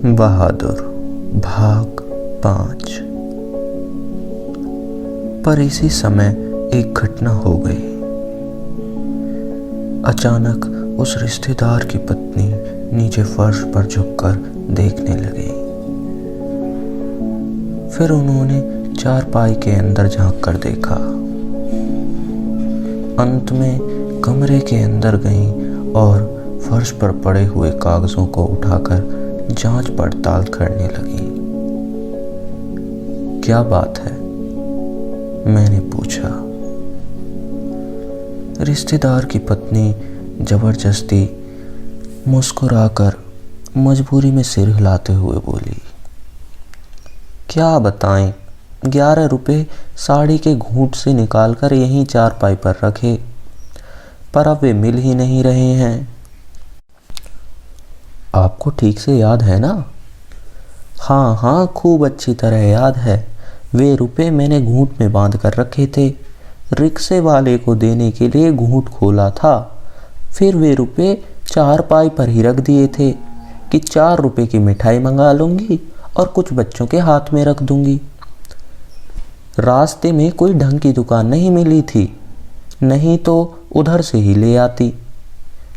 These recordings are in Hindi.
बहादुर भाग 5। पर इसी समय एक घटना हो गई। अचानक उस रिश्तेदार की पत्नी नीचे फर्श पर झुककर देखने लगी। फिर उन्होंने चारपाई के अंदर झांक कर देखा। अंत में कमरे के अंदर गईं और फर्श पर पड़े हुए कागजों को उठाकर जांच पड़ताल करने लगी। क्या बात है? मैंने पूछा। रिश्तेदार की पत्नी जबरदस्ती मुस्कुराकर मजबूरी में सिर हिलाते हुए बोली, क्या बताएं, 11 रुपए साड़ी के घूंट से निकालकर यहीं चारपाई पर रखे, पर अब वे मिल ही नहीं रहे हैं। आपको ठीक से याद है ना? हाँ, खूब अच्छी तरह याद है। वे रुपए मैंने घूंट में बांध कर रखे थे। रिक्शे वाले को देने के लिए घूंट खोला था। फिर वे रुपए चारपाई पर ही रख दिए थे कि 4 रुपए की मिठाई मंगा लूंगी और कुछ बच्चों के हाथ में रख दूंगी। रास्ते में कोई ढंग की दुकान नहीं मिली थी, नहीं तो उधर से ही ले आती।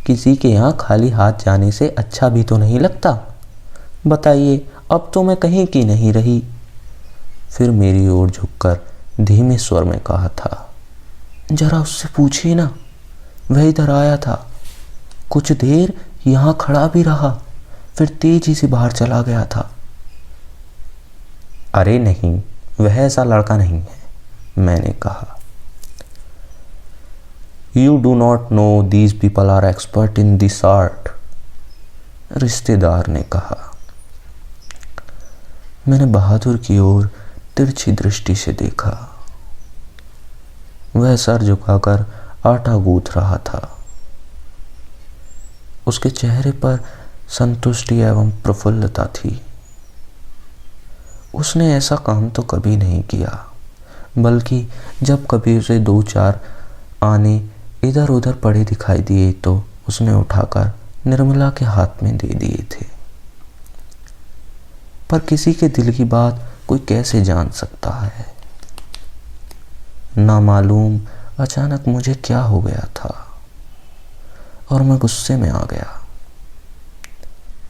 किसी के यहाँ खाली हाथ जाने से अच्छा भी तो नहीं लगता। बताइए, अब तो मैं कहीं की नहीं रही। फिर मेरी ओर झुककर धीमे स्वर में कहा था, जरा उससे पूछिए ना, वह इधर आया था, कुछ देर यहाँ खड़ा भी रहा, फिर तेजी से बाहर चला गया था। अरे नहीं, वह ऐसा लड़का नहीं है, मैंने कहा। You do not know these people are expert in this art, रिश्तेदार ने कहा। मैंने बहादुर की ओर तिरछी दृष्टि से देखा। वह सर झुकाकर आटा गूंथ रहा था। उसके चेहरे पर संतुष्टि एवं प्रफुल्लता थी। उसने ऐसा काम तो कभी नहीं किया, बल्कि जब कभी उसे 2-4 आने इधर उधर पड़े दिखाई दिए तो उसने उठाकर निर्मला के हाथ में दे दिए थे। पर किसी के दिल की बात कोई कैसे जान सकता है? ना मालूम अचानक मुझे क्या हो गया था और मैं गुस्से में आ गया।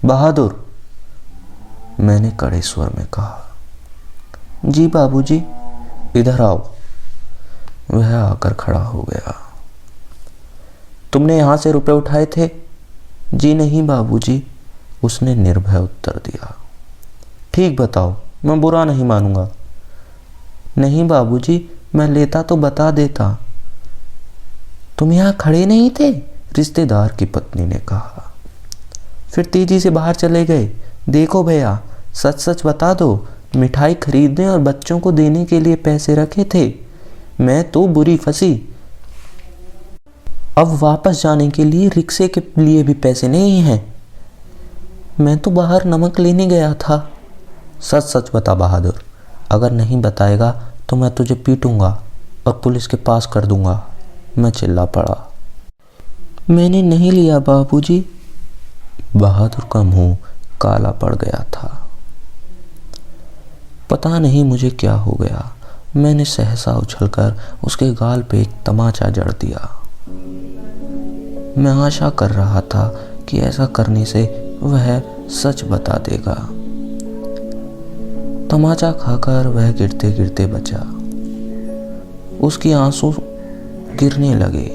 बहादुर, मैंने कड़े स्वर में कहा। जी बाबूजी। इधर आओ। वह आकर खड़ा हो गया। तुमने यहां से रुपए उठाए थे? जी नहीं बाबूजी, उसने निर्भय उत्तर दिया। ठीक बताओ, मैं बुरा नहीं मानूंगा। नहीं बाबूजी, मैं लेता तो बता देता। तुम यहाँ खड़े नहीं थे? रिश्तेदार की पत्नी ने कहा। फिर तेजी से बाहर चले गए। देखो भैया, सच सच बता दो, मिठाई खरीदने और बच्चों को देने के लिए पैसे रखे थे। मैं तो बुरी फंसी। अब वापस जाने के लिए रिक्शे के लिए भी पैसे नहीं हैं। मैं तो बाहर नमक लेने गया था। सच सच बता बहादुर, अगर नहीं बताएगा तो मैं तुझे पीटूंगा और पुलिस के पास कर दूंगा, मैं चिल्ला पड़ा। मैंने नहीं लिया बाबूजी। बहादुर का मुंह काला पड़ गया था। पता नहीं मुझे क्या हो गया, मैंने सहसा उछलकर उसके गाल पे एक तमाचा जड़ दिया। मैं आशा कर रहा था कि ऐसा करने से वह सच बता देगा। तमाचा खाकर वह गिरते गिरते बचा। उसके आंसू गिरने लगे।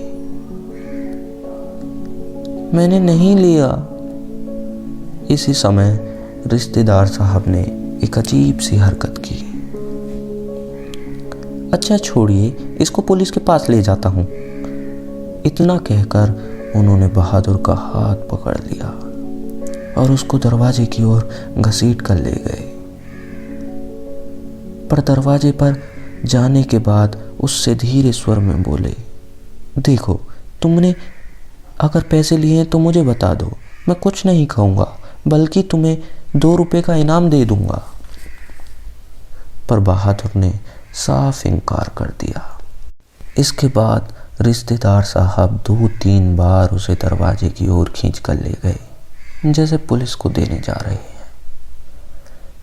मैंने नहीं लिया। इसी समय रिश्तेदार साहब ने एक अजीब सी हरकत की। अच्छा छोड़िए, इसको पुलिस के पास ले जाता हूँ। इतना कहकर उन्होंने बहादुर का हाथ पकड़ लिया और उसको दरवाजे की ओर घसीट कर ले गए। पर दरवाजे पर जाने के बाद उससे धीरे स्वर में बोले, देखो, तुमने अगर पैसे लिए हैं तो मुझे बता दो, मैं कुछ नहीं खाऊंगा, बल्कि तुम्हें 2 रुपए का इनाम दे दूंगा। पर बहादुर ने साफ इनकार कर दिया। इसके बाद रिश्तेदार साहब 2-3 बार उसे दरवाजे की ओर खींच कर ले गए, जैसे पुलिस को देने जा रहे हैं।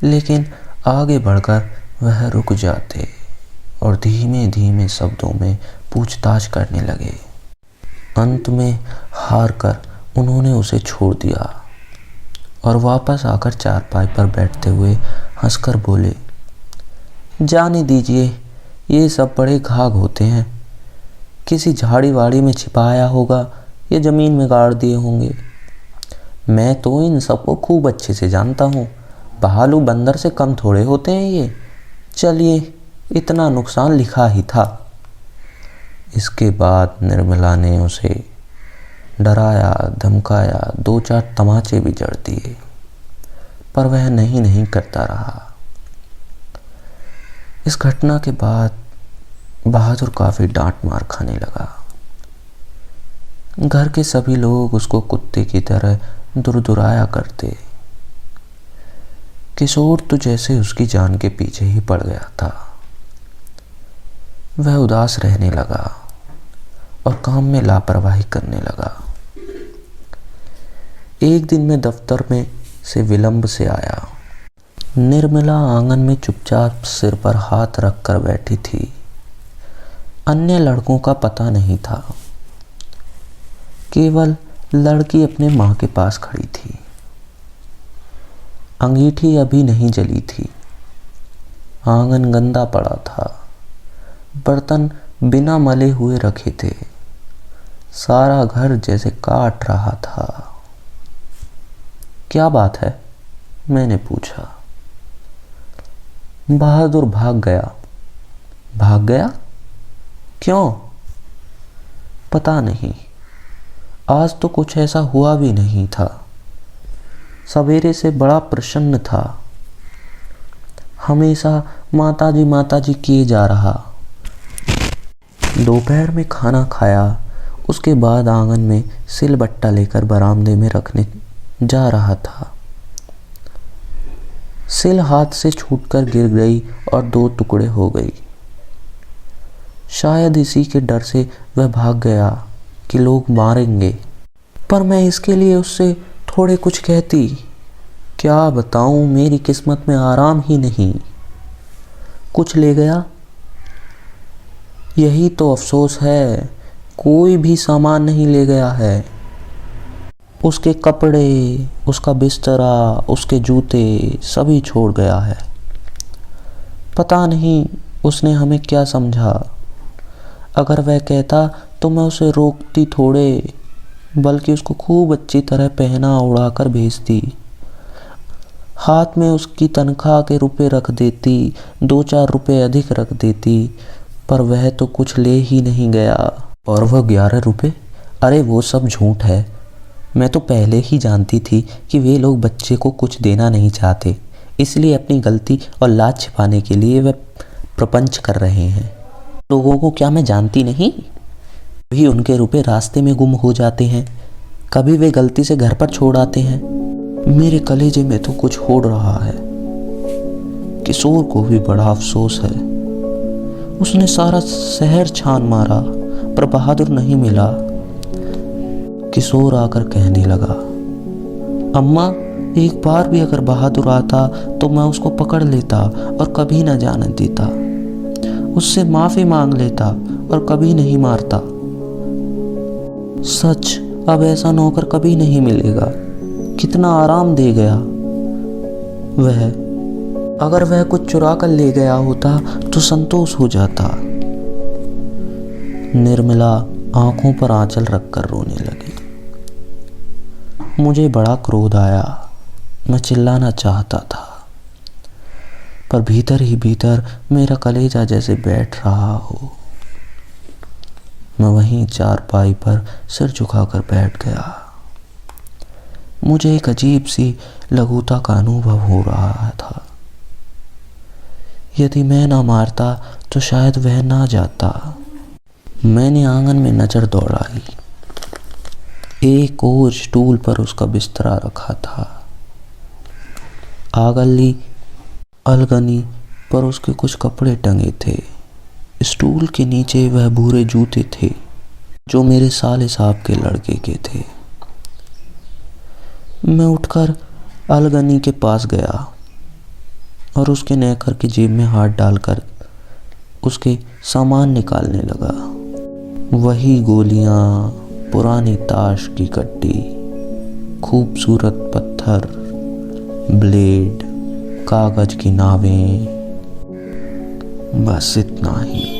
लेकिन आगे बढ़कर वह रुक जाते और धीमे धीमे शब्दों में पूछताछ करने लगे। अंत में हार कर उन्होंने उसे छोड़ दिया और वापस आकर चारपाई पर बैठते हुए हंसकर बोले, जाने दीजिए, ये सब बड़े घाघ होते हैं। किसी झाड़ी वाड़ी में छिपाया होगा या ज़मीन में गाड़ दिए होंगे। मैं तो इन सबको खूब अच्छे से जानता हूँ। भालू बंदर से कम थोड़े होते हैं ये। चलिए, इतना नुकसान लिखा ही था। इसके बाद निर्मला ने उसे डराया, धमकाया, 2-4 तमाचे भी जड़ दिए, पर वह नहीं करता रहा। इस घटना के बाद बहादुर काफ़ी डांट मार खाने लगा। घर के सभी लोग उसको कुत्ते की तरह दुरदुराया करते। किशोर तो जैसे उसकी जान के पीछे ही पड़ गया था। वह उदास रहने लगा और काम में लापरवाही करने लगा। एक दिन मैं दफ्तर में से विलंब से आया। निर्मला आंगन में चुपचाप सिर पर हाथ रख कर बैठी थी। अन्य लड़कों का पता नहीं था। केवल लड़की अपने माँ के पास खड़ी थी। अंगीठी अभी नहीं जली थी। आंगन गंदा पड़ा था। बर्तन बिना मले हुए रखे थे। सारा घर जैसे काट रहा था। क्या बात है? मैंने पूछा। बहादुर भाग गया। भाग गया? क्यों? पता नहीं। आज तो कुछ ऐसा हुआ भी नहीं था। सवेरे से बड़ा प्रसन्न था। हमेशा माताजी किए जा रहा। दोपहर में खाना खाया। उसके बाद आंगन में सिलबट्टा लेकर बरामदे में रखने जा रहा था। सिल हाथ से छूटकर गिर गई और 2 टुकड़े हो गई। शायद इसी के डर से वह भाग गया कि लोग मारेंगे, पर मैं इसके लिए उससे थोड़े कुछ कहती। क्या बताऊं, मेरी किस्मत में आराम ही नहीं। कुछ ले गया, यही तो अफसोस है। कोई भी सामान नहीं ले गया है। उसके कपड़े, उसका बिस्तरा, उसके जूते सभी छोड़ गया है। पता नहीं उसने हमें क्या समझा। अगर वह कहता तो मैं उसे रोकती थोड़े, बल्कि उसको खूब अच्छी तरह पहना उड़ा कर भेजती। हाथ में उसकी तनख्वाह के रुपए रख देती, 2-4 रुपए अधिक रख देती, पर वह तो कुछ ले ही नहीं गया। और वह 11 रुपए? अरे वो सब झूठ है। मैं तो पहले ही जानती थी कि वे लोग बच्चे को कुछ देना नहीं चाहते, इसलिए अपनी गलती और लाज छिपाने के लिए वे प्रपंच कर रहे हैं। लोगों को क्या मैं जानती नहीं? भी उनके रुपए रास्ते में गुम हो जाते हैं, कभी वे गलती से घर पर छोड़ आते हैं। मेरे कलेजे में तो कुछ होड़ रहा है। किशोर को भी बड़ा अफसोस है। उसने सारा शहर छान मारा, पर बहादुर नहीं मिला। किशोर आकर कहने लगा, अम्मा, एक बार भी अगर बहादुर आता तो मैं उसको पकड़ लेता और कभी न जाने देता। उससे माफी मांग लेता और कभी नहीं मारता। सच, अब ऐसा नौकर कभी नहीं मिलेगा। कितना आराम दे गया वह। अगर वह कुछ चुरा कर ले गया होता तो संतोष हो जाता। निर्मला आंखों पर आंचल रखकर रोने लगी। मुझे बड़ा क्रोध आया। मैं चिल्लाना चाहता था, पर भीतर ही भीतर मेरा कलेजा जैसे बैठ रहा हो। मैं वहीं चारपाई पर सिर झुकाकर बैठ गया। मुझे एक अजीब सी लघुता का अनुभव हो रहा था। यदि मैं ना मारता तो शायद वह ना जाता। मैंने आंगन में नजर दौड़ाई। एक और स्टूल पर उसका बिस्तरा रखा था। आगली अलगनी पर उसके कुछ कपड़े टंगे थे। स्टूल के नीचे वह भूरे जूते थे जो मेरे साले साहब के लड़के के थे। मैं उठकर अलगनी के पास गया। और उसके नेकर की जेब में हाथ डालकर उसके सामान निकालने लगा। वही गोलियां, पुरानी ताश की कट्टी, खूबसूरत पत्थर, ब्लेड, कागज की नावें, बस इतना ही।